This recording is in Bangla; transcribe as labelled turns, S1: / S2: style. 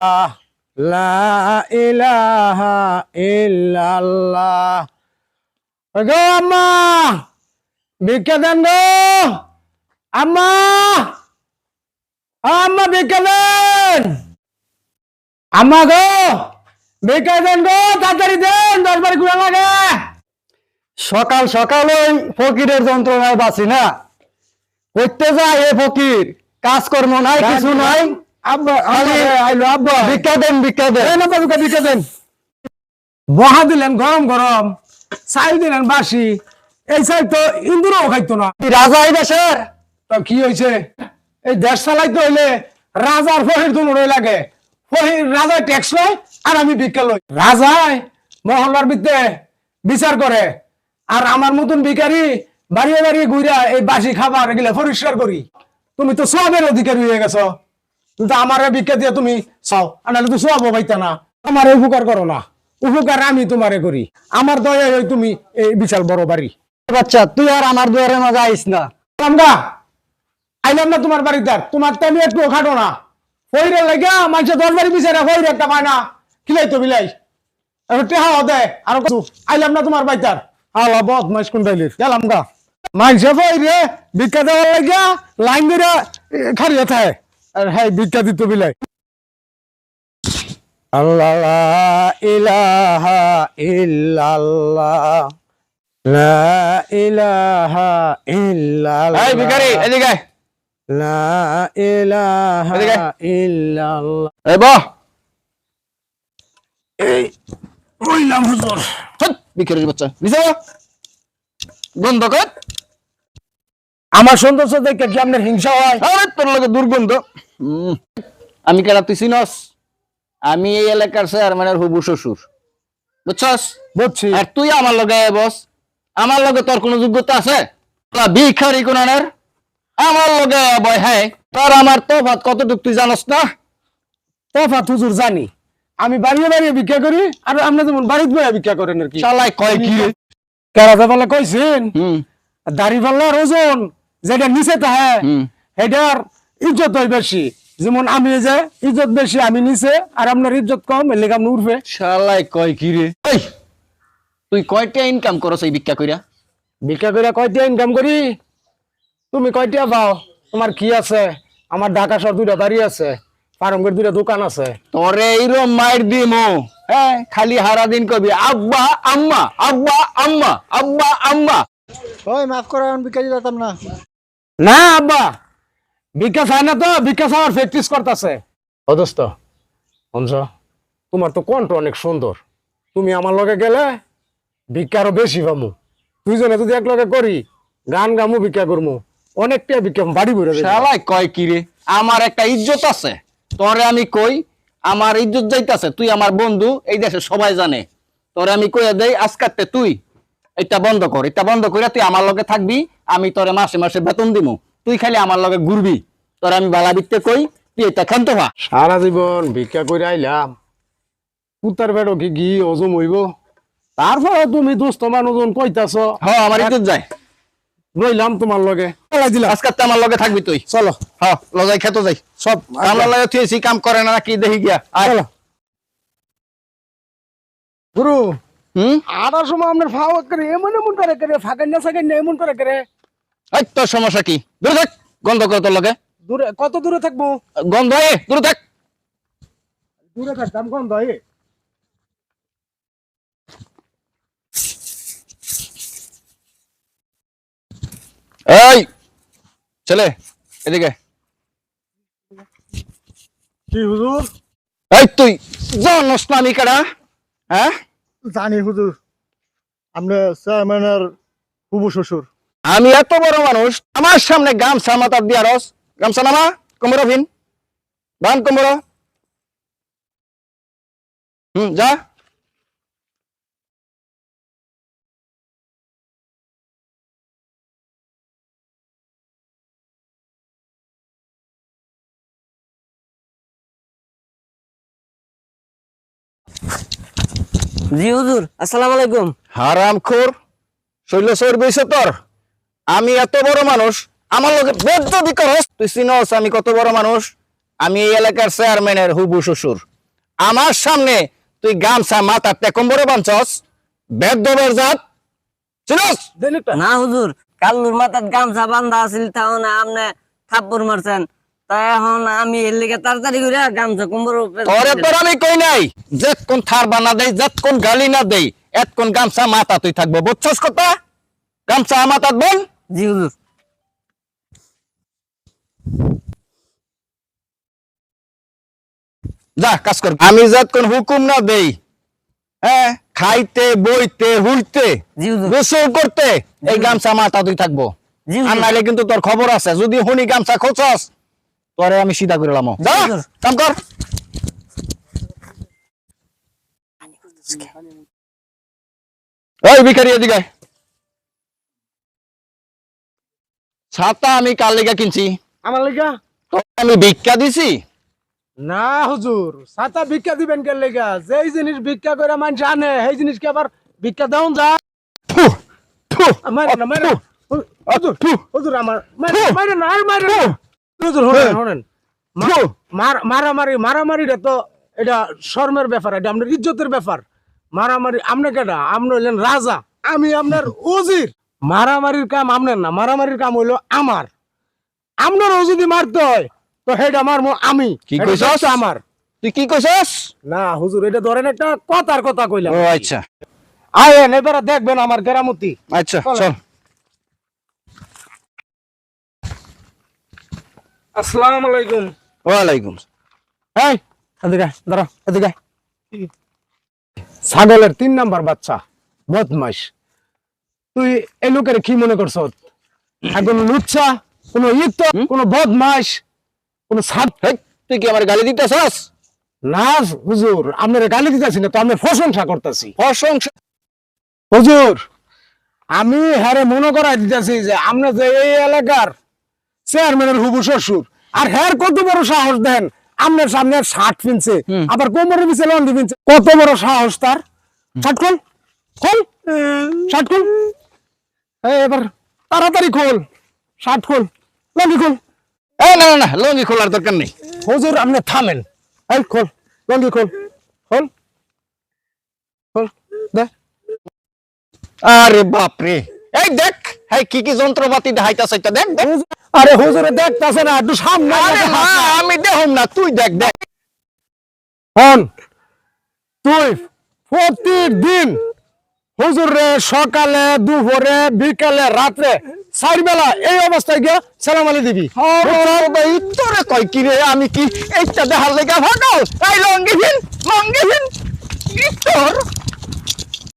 S1: লা ইলাহা ইল্লাল্লাহ। গো আম্মা, ভিক্ষা দেন গো আম্মা, আম্মা ভিক্ষা দেন, আম্মা গো ভিক্ষা দেন গো, তাড়াতাড়ি দেন, 10 বাড়ি ঘুরা লাগে।
S2: সকাল সকাল ওই ফকিরের যন্ত্রণায় বাঁচি না, করতে যায় এ ফকির, কাজকর্ম নাই, কিছু নাই।
S1: আব্বা
S2: আইলো আব্বা, ভিক্ষা দেন, ভিক্ষা দেন।
S1: ভিক্ষা দেন। বহা দিলেন গরম গরম, চাই দিলেন বাসি, এই চাই তো ইন্দুরও খাইতো না।
S2: রাজা এই দেশের,
S1: তো কি হয়েছে? এই দেশ চালাইতে হইলে রাজার ফহির দুনোই লাগে। ফহির রাজায় ট্যাক্স লয় আর আমি ভিক্ষা লই। রাজায় মহল্লার ভিতরে বিচার করে, আর আমার মতন ভিখারি বাড়িয়ে বাড়িয়ে ঘুরা এই বাসি খাবার এগুলো পরিষ্কার করি। তুমি তো সবের অধিকারী হয়ে গেছো, কিন্তু আমার ভিক্ষা দিয়ে তুমি চাও, আর নাহলে তো সব পাইতা না। আমার উপকার করো না, উপকার আমি তোমারে করি। আমার দয়ায় ওই তুমি এই বিশাল বড় বাড়ি।
S2: বাচ্চা তুই আর আমার দুয়ারে মাঝে আইস না।
S1: আমরা আইলাম না তোমার বাড়িতে, তোমার তো আমি একটু খাটো না। ফইরের লাগা মানুষের 10 বাড়ি বিচারে ফইর একটা পায় না, খিলাই তো বিলাই টেহা দে। আর আইলাম না তোমার বাড়িতে, আল্লাহ বদমাইশ কোন ডাইলির গেলাম গা। মানুষে ফইরে ভিক্ষা দেওয়ার লাগিয়া লাইন ধরে খারিয়ে থাকে, আর হ্যাঁ ভিক্ষা দিত বিলাই। আল্লাহ লা ইলাহা ইল্লাল্লাহ, লা ইলাহা ইল্লাল্লাহ।
S2: এই ভিখারি এদিকে আয়।
S1: লা ইলাহা ইল্লাল্লাহ।
S2: এই বহ,
S1: এই কইলাম হুজুর।
S2: হট, ভিখারির বাচ্চা নিচে বহ, বন্ধ কর।
S1: আমার সৌন্দর্য দেখে কি আপনার হিংসা হয়?
S2: আরে তোর লগে দুর্গন্ধ। আমি কেরা তুই চিনস? আমি এই এলাকার চেয়ারম্যানের হবু শ্বশুর, বুঝছস?
S1: বুঝছি।
S2: আর তুই আমার লগে বস, আমার লগে তোর কোনো যোগ্যতা আছে? ভিখারি কোনানের আমার লগে বয়। হ্যাঁ, তোর আমার তফাৎ কতটুকু তুই জানস না?
S1: তফাৎ হুজুর জানি, আমি বাড়িয়ে বাড়িয়ে ভিক্ষা করি, আর আপনি যেমন বাড়িতে বইয়া ভিক্ষা করেন আর কি।
S2: শালাই কয় কি রে?
S1: কেরাতে বলে কইছেন
S2: হুম
S1: দাড়ি পাল্লার ওজন যেটা নিচে তাহে এটার ইজ্জত হয় বেশি। যেমন আমি যে ইজ্জত বেশি, আমি নিচে, আর আপনার ইজ্জত কম, এর লেগে আপনি উঠবে।
S2: শালাই কয় কি রে? এই তুই কয়টা ইনকাম করছ এই ভিক্ষা কইরা?
S1: ভিক্ষা করে কয়টা ইনকাম করি? তুমি কয়টা পাও? তোমার কি আছে? আমার ঢাকা শহর 2টা বাড়ি আছে, ফার্মের 2টা দোকান আছে।
S2: তোরে এইরকম মাইর দিমু, হ্যাঁ, খালি হারা দিন কবি আব্বা আম্মা, আব্বা আম্মা, আব্বা আম্মা।
S3: ওই মাফ করো, আমি বিকাজি যেতাম না।
S1: না আব্বা, ভিক্ষা চায় না তো, ভিক্ষা চাওয়ার প্র্যাকটিস করতেছে। ও দোস্ত অংশ, তোমার তো কণ্ঠ অনেক সুন্দর, তুমি আমার লগে গেলে ভিক্ষা আরো বেশি পামু। দুইজনে যদি এক লগে করি, গান গামু, ভিক্ষা করমু, অনেকটা ভিক্ষা বাড়ি ভরে যাবে।
S2: শালাই কয় কি রে? আমার একটা ইজ্জত আছে, তোরে আমি কই আমার ইজ্জত যাইতাছে। তুই আমার বন্ধু, এই দেশে সবাই জানে। তোরে আমি কইয়া দেই আজকাতে তুই এটা বন্ধ কর, এটা বন্ধ কইরা তুই আমার লগে থাকবি। আমি তোরে মাসে মাসে বেতন দিমু, তুই খালি আমার লগে ঘুরবি। তোরে আমি বালা দিতে কই, তুই এটা খান্ত ভা।
S1: সারা জীবন ভিক্ষা করে আইলাম, কুত্তার বেড়ো কি ঘি হজম হইব? তারপরে তুমি দোস্ত মানুষজন কইতাছ,
S2: হ্যাঁ, আমার ইজ্জত যায়।
S1: রইলাম তোমার লগে।
S2: আজকাতে আমার লগে থাকবি তুই।
S1: চলো
S2: হ্যাঁ, লজাই খেতে যাই।
S1: সব
S2: আমার লগে তুই এসি কাম করে না নাকি দেখি গিয়া।
S1: চলো গুরু।
S2: হুম,
S1: আটার সময় আপনার ফাও করে এমন এমন করে করে ফাঁকেন না সাকেন না এমন করে করে।
S2: এই তোর সমস্যা কি? দূরে থাক, গন্ধ করে তোর লগে।
S1: দূরে কত দূরে থাকবো?
S2: গন্ধ দূরে থাক।
S1: দূরে থাকতাম কোন দয়ে?
S2: এই ছেলে এদিকে।
S3: কি হুজুর?
S2: এই তুই জানোস না আমি কারা? হ্যাঁ,
S3: জানি হুজুর, আপনি চেয়ারম্যানের হুবু শ্বশুর।
S2: আমি এত বড় মানুষ, আমার সামনে গামছা মাথা দিয়া রস। গামছা নামা, কোমর ভিন বান কোমর। যা।
S4: জি হুজুর, আসসালামু আলাইকুম।
S2: হারামখোর, শৈল সর বইছে তোর। আমি এত বড় মানুষ, আমার লগে বেজ্জতি করস? তুই চিনস আমি কত বড় মানুষ? আমি এই এলাকার চেয়ারম্যানের হুবু শ্বশুর। আমার সামনে তুই গামছা মাথার টেকম্বরে বাঞ্চস বেদবের জাত চিনস?
S1: দেন একটা।
S4: না হুজুর, কাল্লুর মাথার গামছা বান্ধা আছিল তাহলে আপনি থাপ্পড় মারছেন, তাই এখন আমি এর লিগে তাড়াতাড়ি করে গামছা কুম্বর
S2: তোরে তোর আমি কই নাই যেতক্ষণ থার বানা দেই যেতক্ষণ গালি না দেই এতক্ষণ গামছা মাথা তুই থাকবো বুঝছস কথা? গামছা মাথাত বল।
S4: জি হুজুর।
S2: যা কাজ কর। আমি যতক্ষণ হুকুম না দেই, হ্যাঁ, খাইতে বইতে হুইতে
S4: জি হুজুর।
S2: গোসল করতে এই গামছা মাথা তুই থাকবো।
S4: জি
S2: আর
S4: হুজুর।
S2: নাইলে কিন্তু তোর খবর আছে, যদি হুনি গামছা খোঁচস তোরে আমি সিধা করে লামো। যা
S4: হুজুর।
S2: কাম কর। ওই ভিখারি এদিকে আয়। ছাতা আমি কার লেগা কিনছি?
S1: আমার লেগা?
S2: তোকে আমি ভিক্ষা দিছি?
S1: না হুজুর, ছাতা ভিক্ষা দিবেন কে লেগা? যেই জিনিস ভিক্ষা করে মানুষ আনে সেই জিনিসকে আবার ভিক্ষা দেওয়া যায়?
S2: থু, থু,
S1: মারে না, মারে না। হুজুর, হুজুর আমার মারে না, আর মারে না। হুজুর শুনেন, শুনেন। মারামারিটা তো এটা শর্মের ব্যাপার, এটা আপনার ইজ্জতের ব্যাপার। মারামারি আপনি কেটা? আপনি হইলেন রাজা, আমি আপনার উজির। মারামারির কাম আপনার না, মারামারির কাম হইলো আমার। আপনারও যদি মারতে হয় তো সেটা মারমো আমি।
S2: কি
S1: এটা
S2: কইছস?
S1: দায়িত্ব আমার।
S2: তুই কি কইছস?
S1: না হুজুর, এটা ধরেন একটা কথার কথা কইলাম।
S2: ও আচ্ছা
S1: আয়েন এবারে দেখবেন আমার কেরামতি।
S2: আচ্ছা
S1: চলো।
S2: চল।
S1: আসসালামু আলাইকুম।
S2: ওয়ালাইকুম।
S1: এই এদিকে আয়, দাঁড়া এদিকে আয়। ছাগলের 3 নাম্বার বাচ্চা, বদমাইশ। তুই এই লোকের কি মনে করছ? কোন লুচ্চা, কোন ইত, কোন বদমাইশ, কোন
S2: হেই, তুই কি আমার গালি দিতেছস?
S1: না হুজুর, আপনার গালি দিতেছি না তো, আপনার প্রশংসা করতেছি।
S2: প্রশংসা?
S1: হুজুর, আমি হ্যারে মনে করাই দিতেছি যে আপনি যে এই এলাকার চেয়ারম্যানের হুবু শ্বশুর, আর হ্যার কত বড় সাহস দেন আপনার সামনে শার্ট পিনছে, আবার কোমরের পিছে লন্ডি পিনছে, কত বড় সাহস তার! শার্ট খোল, খোল, শার্ট খোল, এবার তাড়াতাড়ি খোল, শার্ট খোল, লন্ডি খোল।
S2: এই না না না, লঙ্গি খোলার দরকার নেই।
S1: হুজুর আপনি থামেন, এই খোল, লন্ডি খোল, খোল, খোল, দে।
S2: আরে বাপ রে, এই দেখ, এই কি কি যন্ত্রপাতি দেখাইতাছে এটা দেখ দেখ।
S1: আরে হুজুরে দেখতাছে না, একটু সামনে
S2: আরে না, আমি দেখুম না, তুই দেখ দেখ।
S1: হন, তুই প্রতিদিন হুজুরে সকালে, দুপুরে, বিকালে, রাত্রে 4 বেলা এই অবস্থায় গিয়ে সালাম আলী দিবি।
S2: তোরে কয় কি রে, আমি কি এইটা দেখার লেগে ভাগল? এই লঙ্গি ভিন, ইতর